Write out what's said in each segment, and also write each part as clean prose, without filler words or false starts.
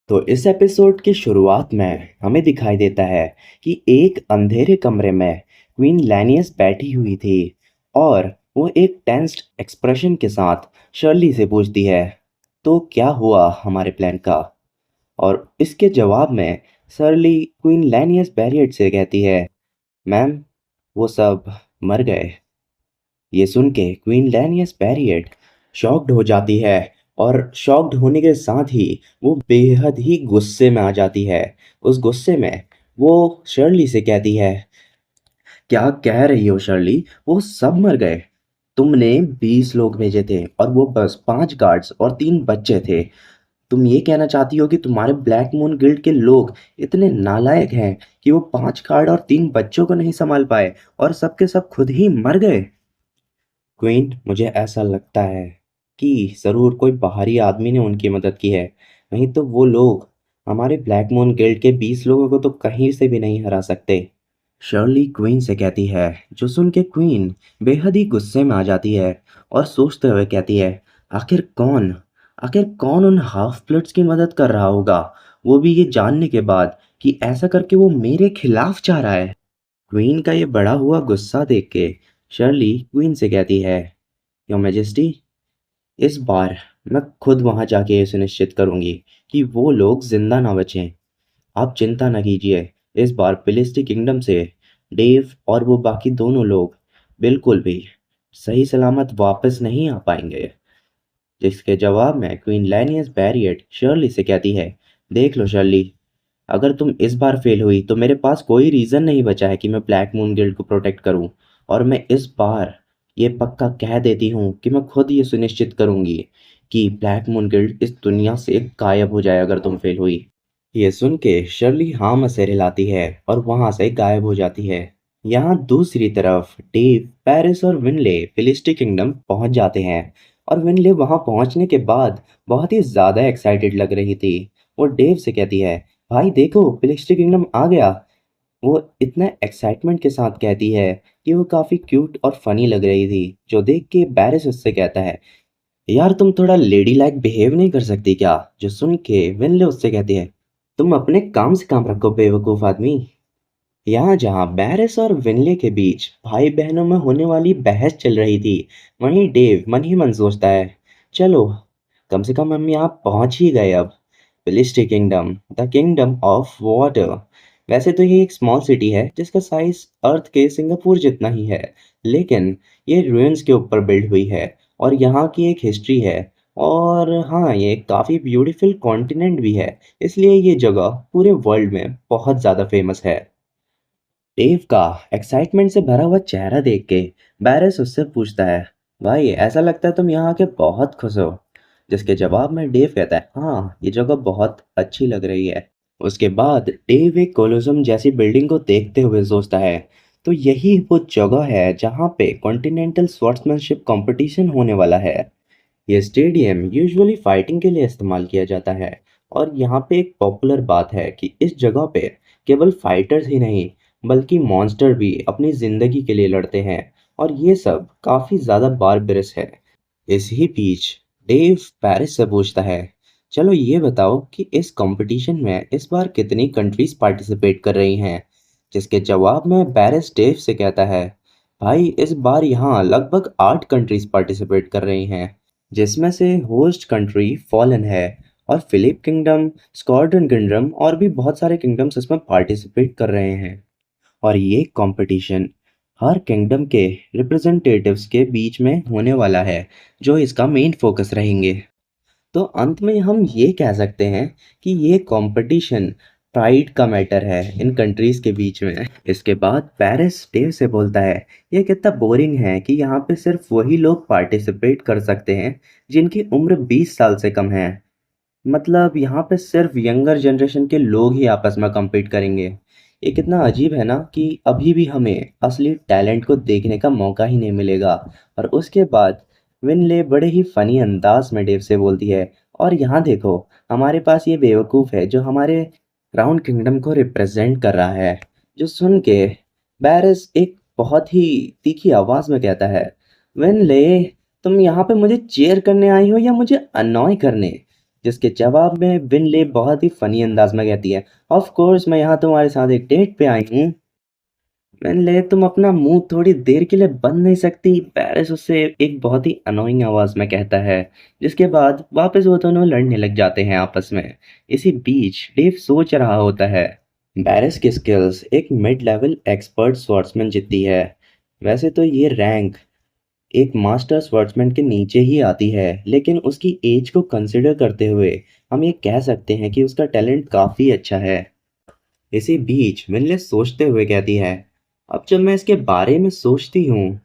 तो इस एपिसोड की शुरुआत में हमें दिखाई देता है कि एक अंधेरे कमरे में क्वीन लैनियस बैठी हुई थी और वो एक टेंस्ड एक्सप्रेशन के साथ शर्ली से पूछती है, तो क्या हुआ हमारे प्लान का। और इसके जवाब में शर्ली क्वीन लैनियस बैरियट से कहती है, मैम, वो सब मर गए। ये सुन के क्वीन लैनियस बैरियट शॉक्ड हो जाती है और शॉक्ड होने के साथ ही वो बेहद ही गुस्से में आ जाती है। उस गुस्से में वो शर्ली से कहती है, क्या कह रही हो शर्ली, वो सब मर गए? तुमने 20 लोग भेजे थे और वो बस 5 गार्ड्स और 3 बच्चे थे। तुम ये कहना चाहती हो कि तुम्हारे ब्लैक मून गिल्ड के लोग इतने नालायक हैं कि वो 5 गार्ड और 3 बच्चों को नहीं संभाल पाए और सबके सब खुद ही मर गए? क्वीन, मुझे ऐसा लगता है कि ज़रूर कोई बाहरी आदमी ने उनकी मदद की है, नहीं तो वो लोग हमारे ब्लैक मून गिल्ड के 20 लोगों को तो कहीं से भी नहीं हरा सकते। शर्ली क्वीन से कहती है, जो सुन के क्वीन बेहद ही गुस्से में आ जाती है और सोचते हुए कहती है, आखिर कौन आखिर कौन उन हाफ ब्लड्स की मदद कर रहा होगा, वो भी ये जानने के बाद कि ऐसा करके वो मेरे खिलाफ चाह रहा है। क्वीन का ये बढ़ा हुआ गुस्सा देख के शर्ली क्वीन से कहती है, योर मैजेस्टी, इस बार मैं खुद वहां जाके ये सुनिश्चित करूंगी कि वो लोग जिंदा ना बचें। आप चिंता न कीजिए, इस बार फिलिस्टी किंगडम से डेव और वो बाकी दोनों लोग बिल्कुल भी सही सलामत वापस नहीं आ पाएंगे। जिसके जवाब में क्वीन लैनियस बैरियट शर्ली से कहती है, देख लो शर्ली, अगर तुम इस बार फेल हुई तो मेरे पास कोई रीज़न नहीं बचा है कि मैं ब्लैक मून गिल्ड को प्रोटेक्ट करूं। और मैं इस बार ये पक्का कह देती हूँ कि मैं खुद ये सुनिश्चित करूंगी कि ब्लैक मून गिल्ड इस दुनिया से गायब हो जाए अगर तुम फेल हुई। ये सुन के शर्ली हाँ में सिर हिलाती है और वहां से गायब हो जाती है। यहाँ दूसरी तरफ डेव, पेरिस और विनले फिलिस्टी किंगडम पहुंच जाते हैं और विनले वहां पहुंचने के बाद बहुत ही ज़्यादा एक्साइटेड लग रही थी। वो डेव से कहती है, भाई देखो, फिलिस्टी किंगडम आ गया। वो इतना एक्साइटमेंट के साथ कहती है कि वो काफ़ी क्यूट और फनी लग रही थी, जो देख के पेरिस उससे कहता है, यार तुम थोड़ा लेडी लाइक बिहेव नहीं कर सकती क्या? जो सुन के विनले उससे कहती है, तुम अपने काम से काम रखो बेवकूफ़ आदमी। यहाँ जहाँ बैरिस और विनले के बीच भाई बहनों में होने वाली बहस चल रही थी, वहीं डेव मन ही मन सोचता है, चलो, कम से कम हम यहाँ पहुँच ही गए अब। फिलिस्टी kingdom, the kingdom of water. वैसे तो ये एक स्मॉल सिटी है जिसका साइज अर्थ के सिंगापुर जितना ही है, लेकिन ये रुइंस के ऊपर बिल्ड हुई है और यहाँ की एक हिस्ट्री है। और हाँ, ये काफ़ी ब्यूटीफुल कॉन्टिनेंट भी है, इसलिए ये जगह पूरे वर्ल्ड में बहुत ज़्यादा फेमस है। डेव का एक्साइटमेंट से भरा हुआ चेहरा देख के बैरिस उससे पूछता है, भाई ऐसा लगता है तुम यहाँ आके बहुत खुश हो। जिसके जवाब में डेव कहता है, हाँ, ये जगह बहुत अच्छी लग रही है। उसके बाद डेव एक कोलोसम जैसी बिल्डिंग को देखते हुए सोचता है, तो यही वो जगह है जहाँ पे कॉन्टिनेंटल स्वॉर्ड्समैनशिप कंपटीशन होने वाला है। ये स्टेडियम यूजुअली फाइटिंग के लिए इस्तेमाल किया जाता है और यहाँ पे एक पॉपुलर बात है कि इस जगह पे केवल फाइटर्स ही नहीं बल्कि मॉन्स्टर भी अपनी ज़िंदगी के लिए लड़ते हैं और ये सब काफ़ी ज़्यादा बारबरस है। इसी बीच डेव पेरिस से पूछता है, चलो ये बताओ कि इस कंपटीशन में इस बार कितनी कंट्रीज पार्टिसिपेट कर रही हैं? जिसके जवाब में पेरिस डेव से कहता है, भाई इस बार यहाँ लगभग 8 कंट्रीज पार्टिसिपेट कर रही हैं, जिसमें से होस्ट कंट्री फॉलन है और फिलिप किंगडम, स्कॉर्डन किंगडम और भी बहुत सारे किंगडम्स इसमें पार्टिसिपेट कर रहे हैं। और ये कंपटीशन हर किंगडम के रिप्रेजेंटेटिव्स के बीच में होने वाला है, जो इसका मेन फोकस रहेंगे। तो अंत में हम ये कह सकते हैं कि ये कंपटीशन प्राइड का मैटर है इन कंट्रीज के बीच में। इसके बाद पेरिस डेव से बोलता है, ये कितना बोरिंग है कि यहाँ पे सिर्फ वही लोग पार्टिसिपेट कर सकते हैं जिनकी उम्र 20 साल से कम है। मतलब यहाँ पे सिर्फ यंगर जनरेशन के लोग ही आपस में compete करेंगे। ये कितना अजीब है ना कि अभी भी हमें असली टैलेंट को देखने का मौका ही नहीं मिलेगा। और उसके बाद विनले बड़े ही फनी अंदाज में डेव से बोलती है, और यहाँ देखो, हमारे पास ये बेवकूफ़ है जो हमारे क्राउन किंगडम को रिप्रेजेंट कर रहा है। जो सुन के बैरिस एक बहुत ही तीखी आवाज़ में कहता है, विनले, तुम यहाँ पे मुझे चेयर करने आई हो या मुझे अनॉय करने? जिसके जवाब में विनले बहुत ही फनी अंदाज में कहती है, ऑफ कोर्स मैं यहाँ तुम्हारे साथ एक डेट पे आई हूँ। विनले तुम अपना मुंह थोड़ी देर के लिए बंद नहीं सकती, पेरिस उससे एक बहुत ही अनोइंग आवाज में कहता है। जिसके बाद वापस वो दोनों लड़ने लग जाते हैं आपस में। इसी बीच डेव सोच रहा होता है। पेरिस की स्किल्स एक मिड लेवल एक्सपर्ट स्वॉर्ड्समैन जितनी है। वैसे तो ये रैंक एक मास्टर स्वॉर्ड्समैन के नीचे ही आती है, लेकिन उसकी एज को कंसिडर करते हुए हम ये कह सकते हैं कि उसका टैलेंट काफ़ी अच्छा है। इसी बीच विनले सोचते हुए कहती है, अब जब मैं इसके बारे में सोचती हूँ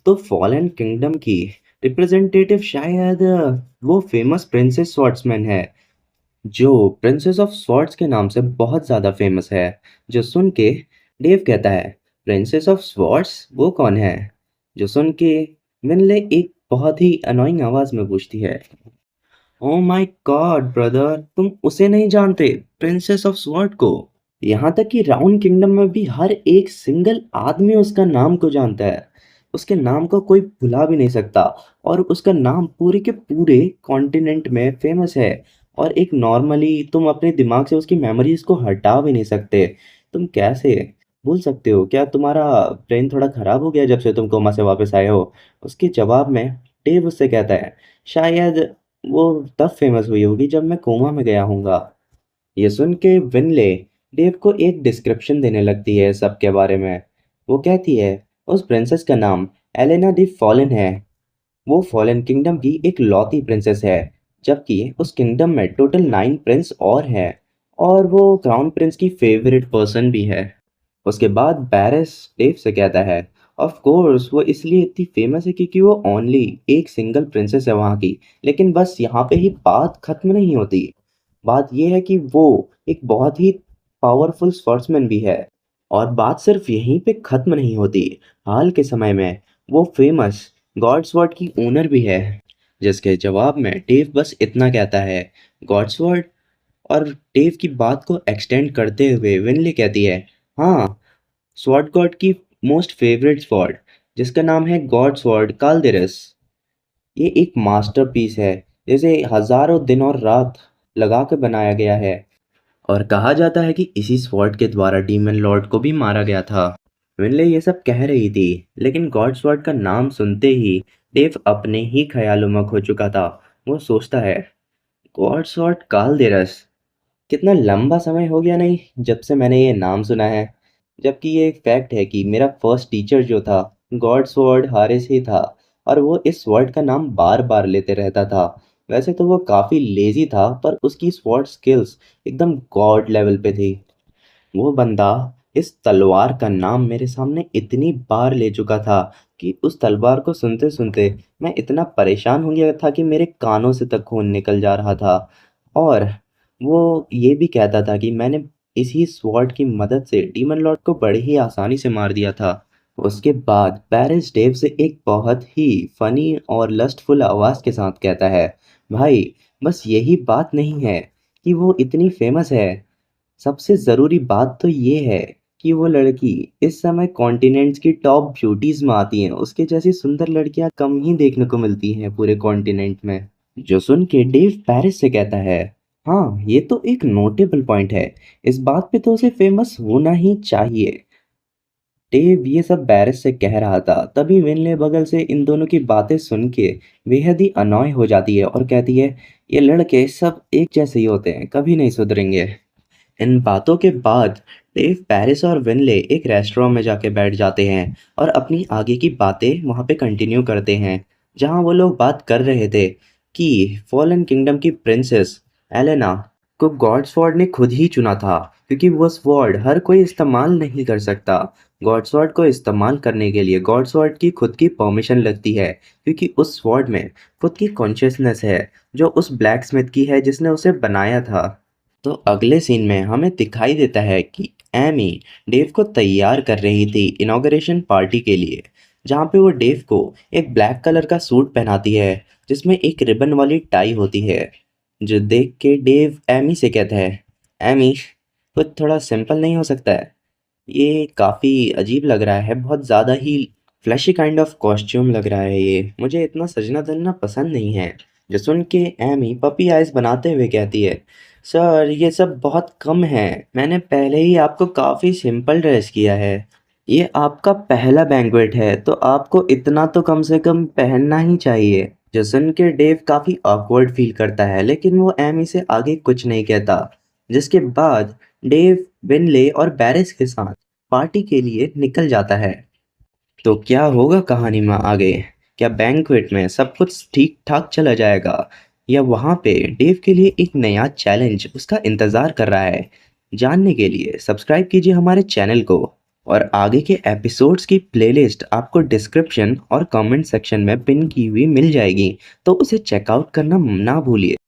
तो फॉलन किंगडम की रिप्रेजेंटेटिव शायद वो फेमस प्रिंसेस स्वॉर्ड्समैन है, जो प्रिंसेस ऑफ स्वॉर्ड्स के नाम से बहुत ज़्यादा फेमस है। जो सुन के डेव कहता है, प्रिंसेस ऑफ स्वॉर्ड्स वो कौन है? जो सुन के विनले एक बहुत ही अनोइंग आवाज़ में पूछती है, ओ माय गॉड ब्रदर, तुम उसे नहीं जानते, प्रिंसेस ऑफ स्वॉर्ड को? यहाँ तक कि राउंड किंगडम में भी हर एक सिंगल आदमी उसका नाम को जानता है। उसके नाम को कोई भुला भी नहीं सकता, और उसका नाम पूरे के पूरे कॉन्टिनेंट में फेमस है। और एक नॉर्मली तुम अपने दिमाग से उसकी मेमोरीज को हटा भी नहीं सकते। तुम कैसे भूल सकते हो? क्या तुम्हारा ब्रेन थोड़ा खराब हो गया जब से तुम कोमा से वापस आए हो? उसके जवाब में डेव उससे कहता है, शायद वो तब फेमस हुई होगी जब मैं कोमा में गया हूँगा। ये सुन के विनले डेव को एक डिस्क्रिप्शन देने लगती है सबके बारे में। वो कहती है, उस प्रिंसेस का नाम एलेना दी फॉलन है। वो फॉलन किंगडम की एक लौती प्रिंसेस है, जबकि उस किंगडम में टोटल 9 प्रिंस और हैं, और वो क्राउन प्रिंस की फेवरेट पर्सन भी है। उसके बाद बैरिस डेव से कहता है, ऑफ कोर्स वो इसलिए इतनी फेमस है क्योंकि वो ओनली एक सिंगल प्रिंसेस है वहाँ की। लेकिन बस यहाँ पे ही बात खत्म नहीं होती। बात ये है कि वो एक बहुत ही पावरफुल स्पोर्ट्समैन भी है, और बात सिर्फ यहीं पे खत्म नहीं होती। हाल के समय में वो फेमस गॉड्सवर्ड की ओनर भी है। जिसके जवाब में डेव बस इतना कहता है, गॉड्सवर्ड। और डेव की बात को एक्सटेंड करते हुए विनली कहती है, हाँ, स्वॉर्ड गॉड की मोस्ट फेवरेट स्वॉर्ड, जिसका नाम है गॉड स्वॉर्ड काल्देरस। ये एक मास्टरपीस है, जिसे हजारों दिन और रात लगा के बनाया गया है, और कहा जाता है कि इसी स्वॉर्ड के द्वारा डीमन लॉर्ड को भी मारा गया था। विनले ये सब कह रही थी, लेकिन गॉड स्वॉर्ड का नाम सुनते ही डेव अपने ही ख्यालों में खो चुका था। वो सोचता है, गॉड स्वॉर्ड काल्देरस, कितना लंबा समय हो गया नहीं जब से मैंने ये नाम सुना है। जबकि ये एक फैक्ट है कि मेरा फर्स्ट टीचर जो था गॉड स्वॉर्ड हारिस ही था, और वो इस स्वॉर्ड का नाम बार बार लेते रहता था। वैसे तो वो काफ़ी लेजी था, पर उसकी स्वॉर्ड स्किल्स एकदम गॉड लेवल पे थी। वो बंदा इस तलवार का नाम मेरे सामने इतनी बार ले चुका था कि उस तलवार को सुनते सुनते मैं इतना परेशान हो गया था कि मेरे कानों से तक खून निकल जा रहा था। और वो ये भी कहता था कि मैंने इसी स्वॉर्ड की मदद से डीमन लॉर्ड को बड़े ही आसानी से मार दिया था। उसके बाद पेरिस डेव से एक बहुत ही फनी और लस्टफुल आवाज़ के साथ कहता है, भाई, बस यही बात नहीं है कि वो इतनी फेमस है, सबसे ज़रूरी बात तो ये है कि वो लड़की इस समय कॉन्टिनेंट्स की टॉप ब्यूटीज में आती हैं। उसके जैसी सुंदर लड़कियां कम ही देखने को मिलती हैं पूरे कॉन्टिनेंट में। जो सुन के डेव पेरिस से कहता है, हाँ, ये तो एक नोटेबल पॉइंट है, इस बात पे तो उसे फेमस होना ही चाहिए। डेव ये सब पेरिस से कह रहा था, तभी विनले बगल से इन दोनों की बातें सुन के बेहद ही अनॉय हो जाती है और कहती है, ये लड़के सब एक जैसे ही होते हैं, कभी नहीं सुधरेंगे। इन बातों के बाद डेव पेरिस और विनले एक रेस्टोरेंट में जाके बैठ जाते हैं और अपनी आगे की बातें वहाँ पे कंटिन्यू करते हैं, जहाँ वो लोग बात कर रहे थे कि फॉलन किंगडम की प्रिंसेस एलेना को गॉड स्वॉर्ड ने खुद ही चुना था, क्योंकि वो स्वॉर्ड हर कोई इस्तेमाल नहीं कर सकता। गॉड स्वॉर्ड को इस्तेमाल करने के लिए गॉड स्वॉर्ड की खुद की परमिशन लगती है, क्योंकि उस स्वॉर्ड में खुद की कॉन्शियसनेस है, जो उस ब्लैक स्मिथ की है जिसने उसे बनाया था। तो अगले सीन में हमें दिखाई देता है कि एमी डेव को तैयार कर रही थी इनॉग्रेशन पार्टी के लिए, जहाँ पे वो डेव को एक ब्लैक कलर का सूट पहनाती है, जिसमें एक रिबन वाली टाई होती है। जो देख के डेव एमी से कहता है, एमी, कुछ थोड़ा सिंपल नहीं हो सकता है? ये काफ़ी अजीब लग रहा है, बहुत ज़्यादा ही फ्लैशी काइंड ऑफ कॉस्ट्यूम लग रहा है ये, मुझे इतना सजना धजना पसंद नहीं है। जो सुन के एमी पपी आइज बनाते हुए कहती है, सर ये सब बहुत कम है, मैंने पहले ही आपको काफ़ी सिंपल ड्रेस किया है। ये आपका पहला बैंक्वेट है तो आपको इतना तो कम से कम पहनना ही चाहिए। जो सुन के डेव काफ़ी ऑकवर्ड फील करता है लेकिन वो एमी से आगे कुछ नहीं कहता। जिसके बाद डेव विनले और बैरिस के साथ पार्टी के लिए निकल जाता है। तो क्या होगा कहानी में आगे? क्या बैंक्वेट में सब कुछ ठीक ठाक चला जाएगा या वहाँ पे डेव के लिए एक नया चैलेंज उसका इंतज़ार कर रहा है? जानने के लिए सब्सक्राइब कीजिए हमारे चैनल को और आगे के एपिसोड्स की प्लेलिस्ट आपको डिस्क्रिप्शन और कमेंट सेक्शन में पिन की हुई मिल जाएगी, तो उसे चेकआउट करना ना भूलिए।